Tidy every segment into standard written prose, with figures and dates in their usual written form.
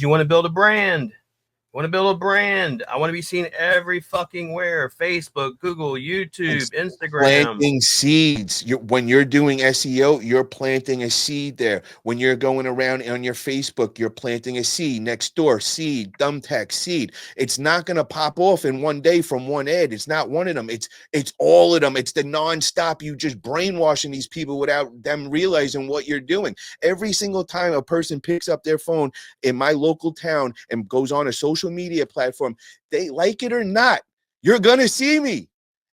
you want to build a brand. Want to build a brand. I want to be seen every fucking where. Facebook, Google, YouTube, It's Instagram. planting seeds. When you're doing SEO, you're planting a seed there. When you're going around on your Facebook, you're planting a seed. Next door, seed. Thumbtack, seed. It's not going to pop off in one day from one ad. It's not one of them. It's all of them. It's the nonstop. You just brainwashing these people without them realizing what you're doing. Every single time a person picks up their phone in my local town and goes on a social media platform, they like it or not, you're going to see me.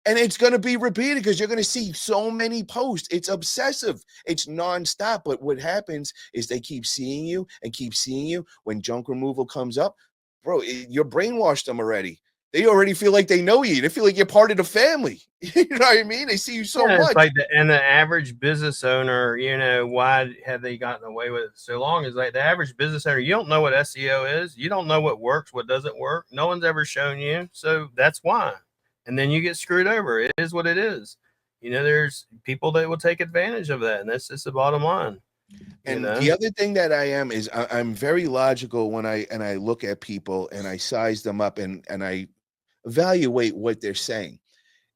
And it's going to be repeated because you're going to see so many posts. It's obsessive. It's nonstop. But what happens is they keep seeing you and keep seeing you. When junk removal comes up, bro, you're brainwashed them already. They already feel like they know you. They feel like you're part of the family. You know what I mean? They see you so Yeah, it's much. like the average business owner, why have they gotten away with it so long? Is like the average business owner, you don't know what SEO is. You don't know what works, what doesn't work. No one's ever shown you. So that's why. And then you get screwed over. It is what it is. There's people that will take advantage of that. And that's just the bottom line. And the other thing that I am is I'm very logical when I look at people and I size them up and I evaluate what they're saying.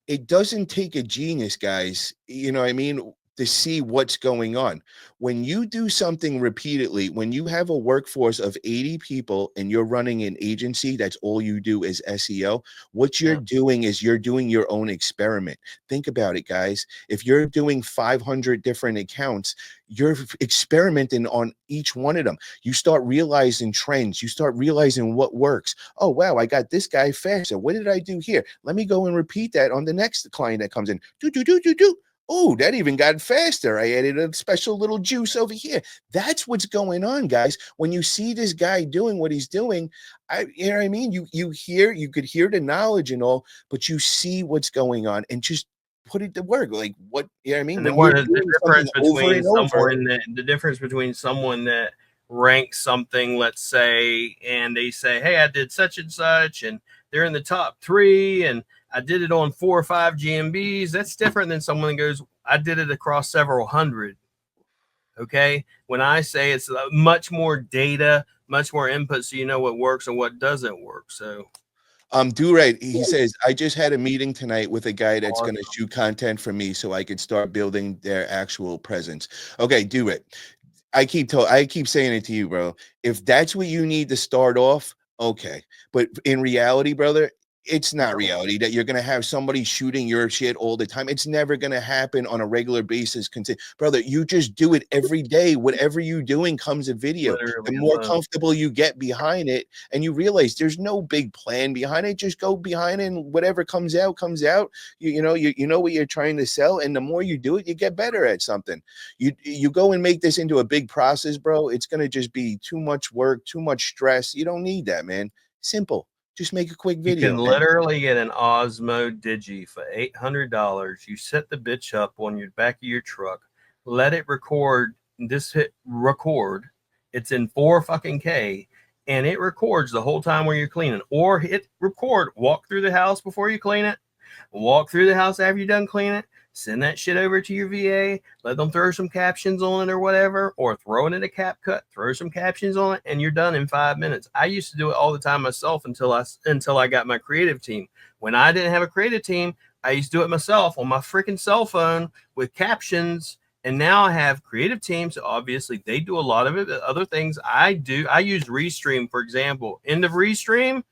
It doesn't take a genius, guys, you know what I mean, to see what's going on. When you do something repeatedly, when you have a workforce of 80 people and you're running an agency, that's all you do is SEO. What you're doing is you're doing your own experiment. Think about it, guys. If you're doing 500 different accounts, you're experimenting on each one of them. You start realizing trends. You start realizing what works. Oh, wow, I got this guy faster. What did I do here? Let me go and repeat that on the next client that comes in. Do. Oh, that even got faster. I added a special little juice over here. That's what's going on, guys. When you see this guy doing what he's doing, you know what I mean? You could hear the knowledge and all, but you see what's going on and just put it to work. Like what, you know what I mean? And then When you're the doing something difference over between and over, someone that the difference between someone that ranks something, let's say, and they say, "Hey, I did such and such, and they're in the top 3, and I did it on 4 or 5 GMBs." That's different than someone that goes, "I did it across several hundred." Okay, when I say it's much more data, much more input, so you know what works and what doesn't work. So, do right. He says, I just had a meeting tonight with a guy that's going to awesome. shoot content for me so I could start building their actual presence. Okay, do it. I keep saying it to you, bro. If that's what you need to start off, okay. But in reality, brother, it's not No, reality that you're gonna have somebody shooting your shit all the time. It's never gonna happen on a regular basis. Brother, you just do it every day. Whatever you're doing comes a video. The literally more alone. comfortable you get behind it, and you realize there's no big plan behind it. Just go behind it, and whatever comes out, comes out. You know what you're trying to sell, and the more you do it, you get better at something. You go and make this into a big process, bro. It's gonna just be too much work, too much stress. You don't need that, man. Simple. Just make a quick You can video, man. literally get an Osmo Digi for $800. You set the bitch up on your back of your truck, let it record. This hit record. It's in 4 fucking K, and it records the whole time where you're cleaning. Or hit record. Walk through the house before you clean it. Walk through the house after you're done cleaning it. Send that shit over to your VA. Let them throw some captions on it or whatever, or throw it in a CapCut. Throw some captions on it, and you're done in 5 minutes. I used to do it all the time myself until I got my creative team. When I didn't have a creative team, I used to do it myself on my freaking cell phone with captions. And now I have creative teams. So obviously, they do a lot of it. Other things I use Restream, for example. End of Restream,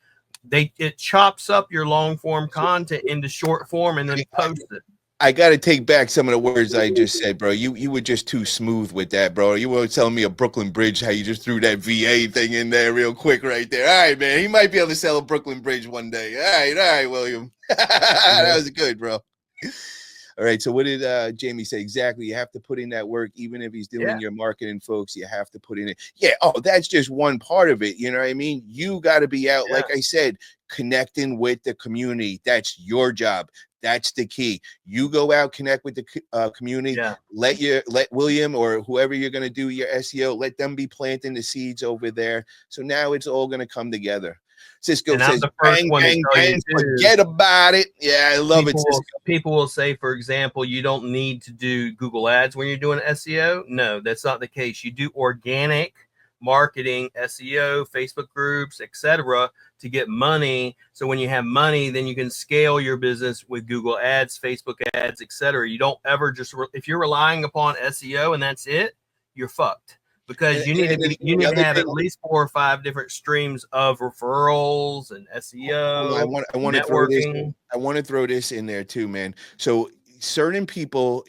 it chops up your long form content into short form and then posts it. I got to take back some of the words I just said, bro. You were just too smooth with that, bro. You were telling me a Brooklyn Bridge, how you just threw that VA thing in there real quick right there. All right, man. He might be able to sell a Brooklyn Bridge one day. All right, William. That was good, bro. All right. So what did Jamie say? Exactly. You have to put in that work, even if he's doing your marketing, folks. You have to put in it. Yeah. Oh, that's just one part of it. You know what I mean? You got to be out, like I said, connecting with the community. That's your job. That's the key. You go out, connect with the community. Yeah. Let William or whoever you're going to do your SEO, let them be planting the seeds over there. So now it's all going to come together. Cisco And I'm says, the first bang, one to bang, tell you bang, too. forget about it. Yeah, I love it, Cisco. People will say, for example, you don't need to do Google Ads when you're doing SEO. No, that's not the case. You do organic marketing, SEO, Facebook groups, etc., to get money. So when you have money, then you can scale your business with Google ads, Facebook ads, etc. You don't ever just if you're relying upon SEO and that's it, you're fucked, because you need to And be you the need to other have thing, at least 4 or 5 different streams of referrals and hold on, SEO, I want to throw this. networking. I want to throw this in there too, man. So certain people,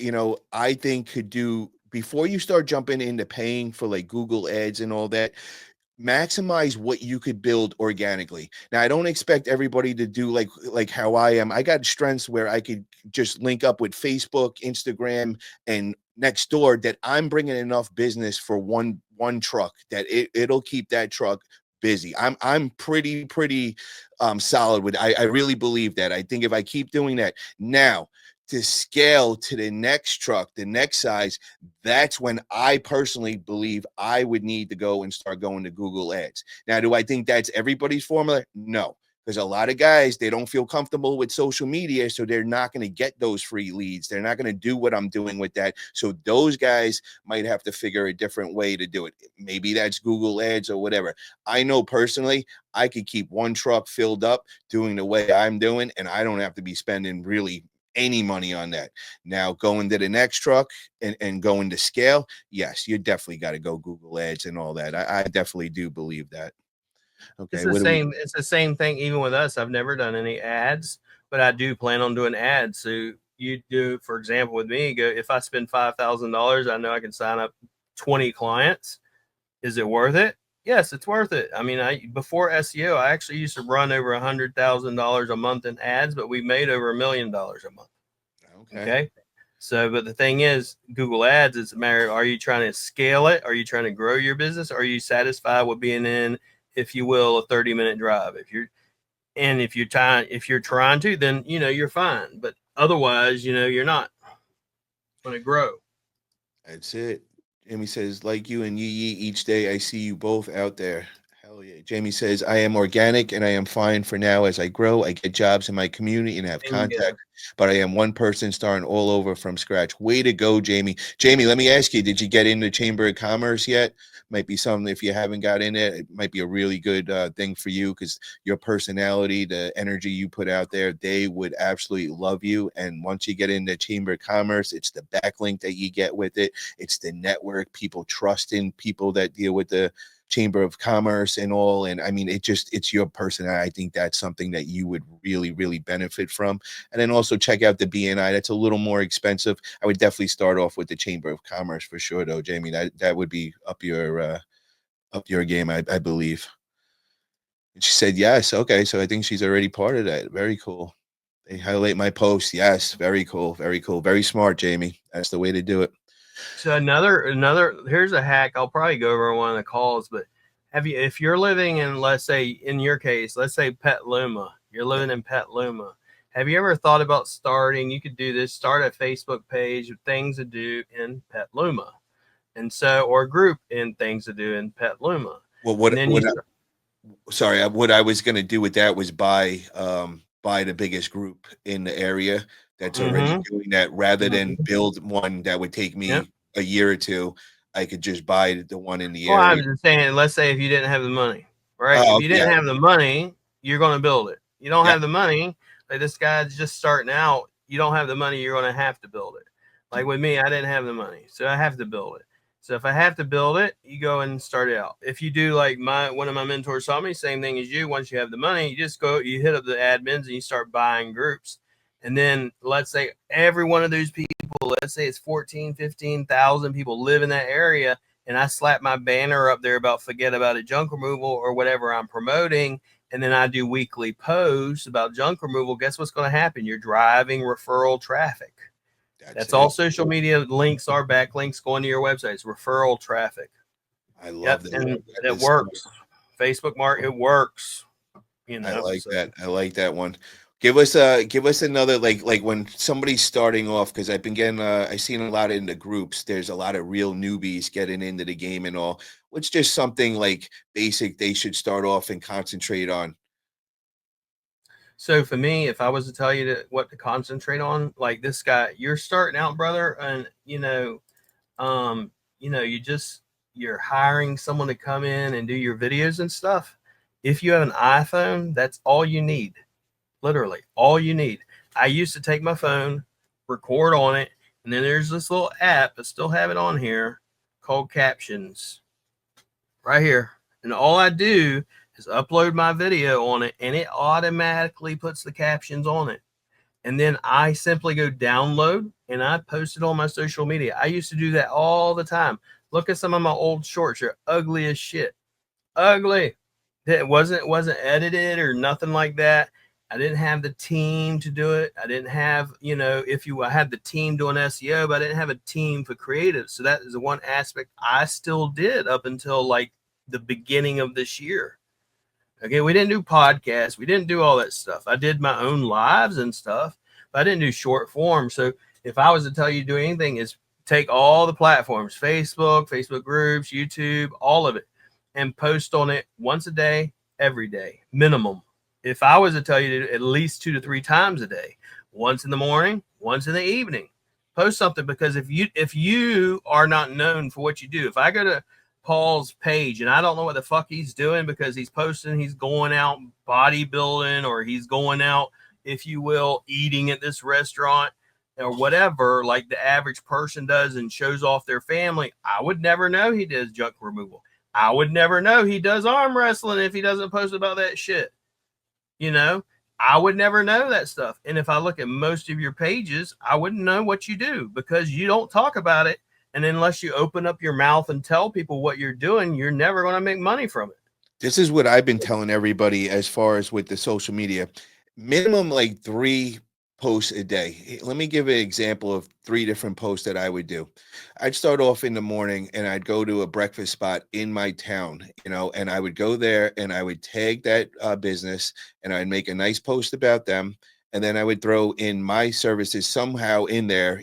I think could do before you start jumping into paying for like Google ads and all that. Maximize what you could build organically. Now, I don't expect everybody to do like how I am. I got strengths where I could just link up with Facebook, Instagram, and next door that I'm bringing enough business for one truck that it'll keep that truck busy. I'm pretty solid with. I really believe that. I think if I keep doing that now, to scale to the next truck, the next size, that's when I personally believe I would need to go and start going to Google ads. Now, do I think that's everybody's formula? No, because a lot of guys, they don't feel comfortable with social media, so they're not going to get those free leads. They're not going to do what I'm doing with that. So those guys might have to figure a different way to do it. Maybe that's Google ads or whatever. I know personally, I could keep one truck filled up doing the way I'm doing, and I don't have to be spending really any money on that. Now, going to the next truck and going to scale, yes, you definitely got to go Google ads and all that. I definitely do believe that. It's Okay, the what do we? same. It's the same thing. Even with us, I've never done any ads, but I do plan on doing ads. So you do, for example, with me, go if I spend $5,000, I know I can sign up 20 clients. Is it worth it? Yes, it's worth it. I mean, I before SEO, I actually used to run over $100,000 a month in ads, but we made over $1 million a month. Okay, Okay. So, but the thing is, Google Ads, it's a matter of, are you trying to scale it? Are you trying to grow your business? Are you satisfied with being in, if you will, a 30-minute drive? If you're trying to, then, you're fine. But otherwise, you're not going to grow. that's it. Jamie says, like you and Yee Yee, each day I see you both out there. Hell yeah. Jamie says, I am organic and I am fine for now. As I grow, I get jobs in my community and have contact, Bingo. but I am one person starting all over from scratch. Way to go, Jamie. Jamie, let me ask you, did you get into Chamber of Commerce yet? Might be something, if you haven't got in it might be a really good thing for you, because your personality, the energy you put out there, they would absolutely love you. And once you get into Chamber of Commerce, it's the backlink that you get with it. It's the network, people trusting people that deal with the Chamber of Commerce and all. And I mean, it's your personality. I think that's something that you would really benefit from. And then also check out the BNI. That's a little more expensive. I would definitely start off with the Chamber of Commerce for sure, though, Jamie. That would be up your game, I believe. And she said yes. Okay, so I think she's already part of that. Very cool. They highlight my post. Yes, very cool, very cool, very smart, Jamie. That's the way to do it. So another here's a hack. I'll probably go over on one of the calls, but if you're living in, let's say in your case, let's say Petaluma, you're Yeah. living in Petaluma. Have you ever thought about starting? You could do this. Start a Facebook page of things to do in Petaluma, and so or a group in things to do in Petaluma, Well, and then you start. sorry, what I was going to do with that was buy the biggest group in the area that's already Mm-hmm. doing that, rather than Mm-hmm. build one that would take Yeah. me a year or two. I could just buy the one in the Well, I'm area. just saying, let's say if you didn't have the money, right? If Oh, you yeah, didn't have the money, you're going to build it. You don't yeah. have the money, like this guy's just starting out, you don't have the money, you're going to have to build it. Like with me, I didn't have the money, so I have to build it. So if I have to build it, you go and start it out. If you do like one of my mentors taught me, same thing as you, once you have the money, you just go, you hit up the admins and you start buying groups. And then let's say every one of those people, let's say it's 14, 15,000 people live in that area, and I slap my banner up there about forget about it junk removal or whatever I'm promoting, and then I do weekly posts about junk removal, guess what's going to happen? You're driving referral traffic. That's That's all it. social media links are, backlinks going to your websites, referral traffic. I Yep. love that. And That it is smart. works. Facebook market, it works, I like so. that. I like that one. Give us another, like when somebody's starting off, because I've been getting I've seen a lot in the groups. There's a lot of real newbies getting into the game and all. What's just something like basic they should start off and concentrate on? So for me, if I was to tell you what to concentrate on, like this guy, you're starting out, brother, and you just you're hiring someone to come in and do your videos and stuff, if you have an iPhone, that's all you need. Literally, all you need. I used to take my phone, record on it, and then there's this little app, I still have it on here, called Captions, right here. And all I do is upload my video on it, and it automatically puts the captions on it. And then I simply go download and I post it on my social media. I used to do that all the time. Look at some of my old shorts. They're ugly as shit. Ugly. It wasn't edited or nothing like that. I didn't have the team to do it. I didn't have, if you I had the team doing SEO, but I didn't have a team for creative. So that is the one aspect I still did up until like the beginning of this year. Okay, we didn't do podcasts. We didn't do all that stuff. I did my own lives and stuff, but I didn't do short form. So if I was to tell you to do anything, is take all the platforms, Facebook groups, YouTube, all of it, and post on it once a day, every day, minimum. If I was to tell you to at least 2 to 3 times a day, once in the morning, once in the evening, post something. Because if you are not known for what you do, if I go to Paul's page and I don't know what the fuck he's doing because he's posting he's going out bodybuilding or he's going out, if you will, eating at this restaurant or whatever, like the average person does, and shows off their family, I would never know he does junk removal. I would never know he does arm wrestling if he doesn't post about that shit. I would never know that stuff. And if I look at most of your pages, I wouldn't know what you do because you don't talk about it. And unless you open up your mouth and tell people what you're doing, you're never going to make money from it. This is what I've been telling everybody as far as with the social media. Minimum like 3 posts a day. Let me give an example of 3 different posts that I would do. I'd start off in the morning and I'd go to a breakfast spot in my town, and I would go there and I would tag that business and I'd make a nice post about them. And then I would throw in my services somehow in there,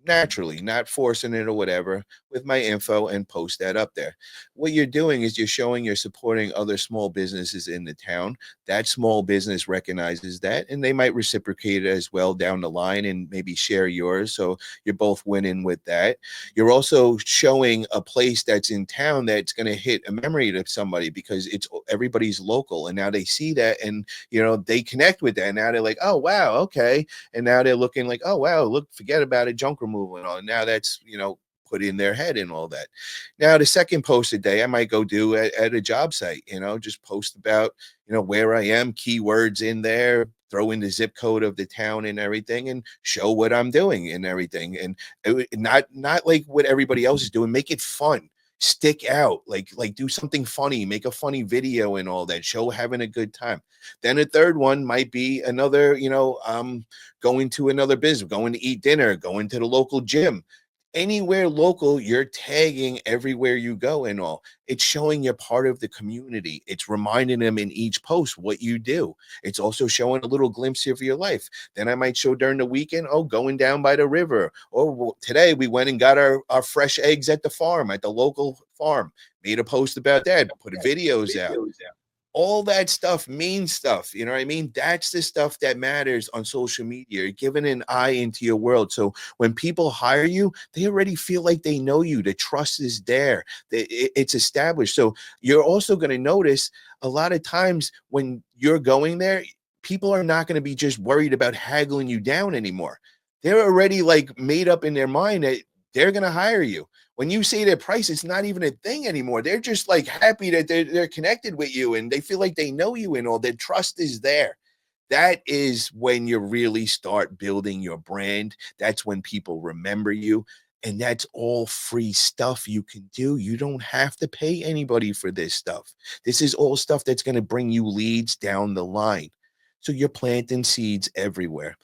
naturally, not forcing it or whatever, with my info, and post that up there. What you're doing is you're showing you're supporting other small businesses in the town. That small business recognizes that, and they might reciprocate it as well down the line and maybe share yours. So you're both winning with that. You're also showing a place that's in town that's going to hit a memory to somebody because it's everybody's local, and now they see that, and they connect with that. And now they're like, oh wow, okay. And now they're looking like, oh wow, look, forget about it, junk removal and all. And now that's put in their head and all that. Now the second post a day I might go do at a job site, just post about where I am, keywords in there, throw in the zip code of the town and everything, and show what I'm doing and everything. And not like what everybody else is doing. Make it fun. Stick out, like do something funny, make a funny video and all that, show having a good time. Then a third one might be another, going to another business, going to eat dinner, going to the local gym. Anywhere local, you're tagging everywhere you go and all. It's showing you're part of the community. It's reminding them in each post what you do. It's also showing a little glimpse of your life. Then I might show during the weekend, going down by the river. Or today we went and got our fresh eggs at the farm, at the local farm. Made a post about that, put videos out. All that stuff means stuff. You know what I mean? That's the stuff that matters on social media. You're giving an eye into your world. So when people hire you, they already feel like they know you. The trust is there. It's established. So you're also going to notice a lot of times when you're going there, people are not going to be just worried about haggling you down anymore. They're already like made up in their mind that they're going to hire you. When you say their price, it's not even a thing anymore. They're just like happy that they're connected with you and they feel like they know you and all. Their trust is there. That is when you really start building your brand. That's when people remember you. And that's all free stuff you can do. You don't have to pay anybody for this stuff. This is all stuff that's going to bring you leads down the line. So you're planting seeds everywhere.